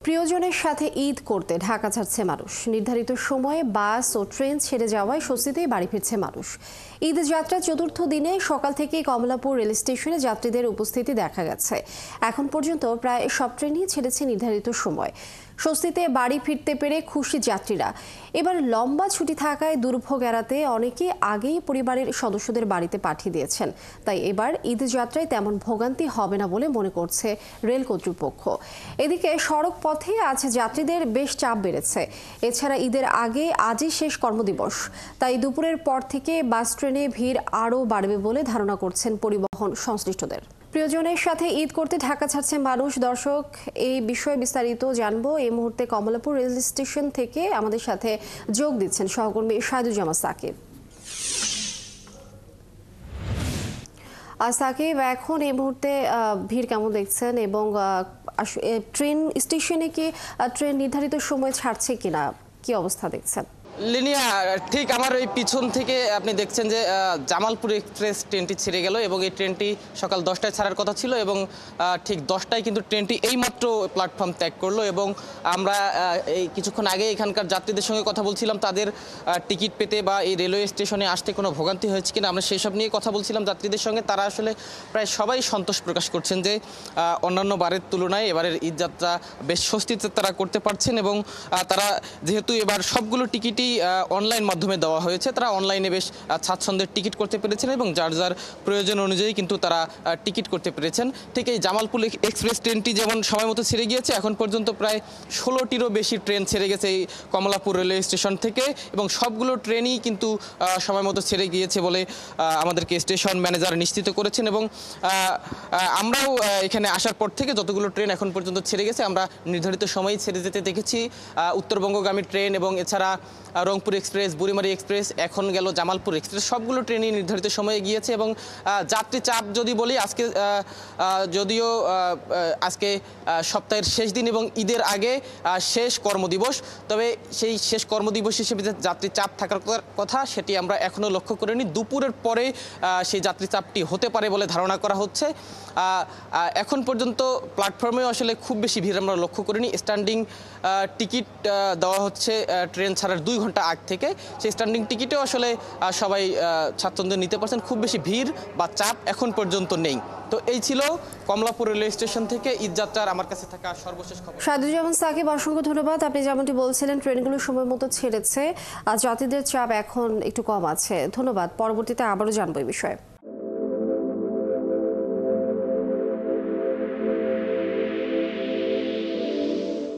প্রিয়জনের সাথে ঈদ করতে ঢাকা ছাড়ছে মানুষ। নির্ধারিত সময়ে বাস ও ট্রেন ছেড়ে যাওয়ায় স্বস্তিতেই বাড়ি ফিরছে মানুষ। ঈদ যাত্রা চতুর্থ দিনে সকাল থেকেই কমলাপুর রেল স্টেশনে যাত্রীদের উপস্থিতি দেখা গেছে। এখন পর্যন্ত প্রায় সব ট্রেনই ছেড়েছে নির্ধারিত সময়। স্বস্তিতে বাড়ি ফিরতে পেরে খুশি যাত্রীরা। এবার লম্বা ছুটি থাকায় দুর্ভোগ এড়াতে অনেকে আগেই পরিবারের সদস্যদের বাড়িতে পাঠিয়ে দিয়েছেন। তাই এবার ঈদ যাত্রায় তেমন ভোগান্তি হবে না বলে মনে করছে রেল কর্তৃপক্ষ। এদিকে সড়ক পথে আজ যাত্রীদের বেশ চাপ বেড়েছে। এছাড়া ঈদের আগে আজই শেষ কর্মদিবস, তাই দুপুরের পর থেকে বাস ট্রেনে ভিড় আরও বাড়বে বলে ধারণা করছেন পরিবহন সংশ্লিষ্টদের। প্রিয়জনের সাথে ঈদ করতে ঢাকা ছাড়ছে মানুষ। দর্শক, এই বিষয়ে বিস্তারিত জানবো। এই মুহূর্তে কমলাপুর রেল স্টেশন থেকে আমাদের সাথে যোগ দিচ্ছেন সহকর্মী সাইদুজ্জামান সাকিব। সাকিব, এখন এই মুহূর্তে ভিড় কেমন দেখছেন এবং ট্রেন স্টেশনে কি ট্রেন নির্ধারিত সময় ছাড়ছে কিনা, কি অবস্থা দেখছেন? লিনিয়া, ঠিক আমার ওই পিছন থেকে আপনি দেখছেন যে জামালপুর এক্সপ্রেস ট্রেনটি ছেড়ে গেল এবং এই ট্রেনটি সকাল 10টায় ছাড়ার কথা ছিল এবং ঠিক 10টায় কিন্তু ট্রেনটি এইমাত্র প্ল্যাটফর্ম ত্যাগ করলো। এবং আমরা এই কিছুক্ষণ আগে এখানকার যাত্রীদের সঙ্গে কথা বলছিলাম, তাদের টিকিট পেতে বা এই রেলওয়ে স্টেশনে আসতে কোনো ভোগান্তি হয়েছে কিনা আমরা সেই সব নিয়ে কথা বলছিলাম যাত্রীদের সঙ্গে। তারা আসলে প্রায় সবাই সন্তোষ প্রকাশ করছেন যে অন্যান্য বারের তুলনায় এবারের ঈদযাত্রা বেশ স্বস্তিতে তারা করতে পারছেন এবং তারা যেহেতু এবার সবগুলো টিকিটই অনলাইন মাধ্যমে দেওয়া হয়েছে, তারা অনলাইনে বেশ স্বাচ্ছন্দ্যের টিকিট করতে পেরেছেন এবং যার যার প্রয়োজন অনুযায়ী কিন্তু তারা টিকিট করতে পেরেছেন। ঠিক এই জামালপুর এক্সপ্রেস ট্রেনটি যেমন সময় মতো ছেড়ে গিয়েছে, এখন পর্যন্ত প্রায় 16টিরও বেশি ট্রেন ছেড়ে গেছে এই কমলাপুর রেলওয়ে স্টেশন থেকে এবং সবগুলো ট্রেনই কিন্তু সময় মতো ছেড়ে গিয়েছে বলে আমাদেরকে স্টেশন ম্যানেজার নিশ্চিত করেছেন। এবং আমরাও এখানে আসার পর থেকে যতগুলো ট্রেন এখন পর্যন্ত ছেড়ে গেছে আমরা নির্ধারিত সময়ে ছেড়ে যেতে দেখেছি। উত্তরবঙ্গগামী ট্রেন এবং এছাড়া রংপুর এক্সপ্রেস, বুড়িমারি এক্সপ্রেস, এখন গেল জামালপুর এক্সপ্রেস, সবগুলো ট্রেনই নির্ধারিত সময়ে গিয়েছে। এবং যাত্রী চাপ যদি বলি, আজকে যদিও আজকে সপ্তাহের শেষ দিন এবং ঈদের আগে শেষ কর্মদিবস, তবে সেই শেষ কর্মদিবস হিসেবে যে যাত্রী চাপ থাকার কথা সেটি আমরা এখনও লক্ষ্য করিনি। দুপুরের পরে সেই যাত্রী চাপটি হতে পারে বলে ধারণা করা হচ্ছে। এখন পর্যন্ত প্ল্যাটফর্মেও আসলে খুব বেশি ভিড় আমরা লক্ষ্য করিনি। স্ট্যান্ডিং টিকিট দেওয়া হচ্ছে ট্রেন ছাড়ার 2 ঘন্টা আগ থেকে। সেই স্ট্যান্ডিং টিকিটেও আসলে সবাই স্বাচ্ছন্দ্য নিতে পারছেন, খুব বেশি ভিড় বা চাপ এখন পর্যন্ত নেই। তো এই ছিল কমলাপুর রেলওয়ে স্টেশন থেকে ঈদযাত্রার আমার কাছে থাকা সর্বশেষ খবর। সাইদুজ্জামান সাকিব, অসংখ্য ধন্যবাদ। আপনি যেমনটি বলছিলেন ট্রেনগুলো সময় মতো ছেড়েছে, আর যাত্রীদের চাপ এখন একটু কম আছে। ধন্যবাদ। পরবর্তীতে আবারও জানবো এই বিষয়ে।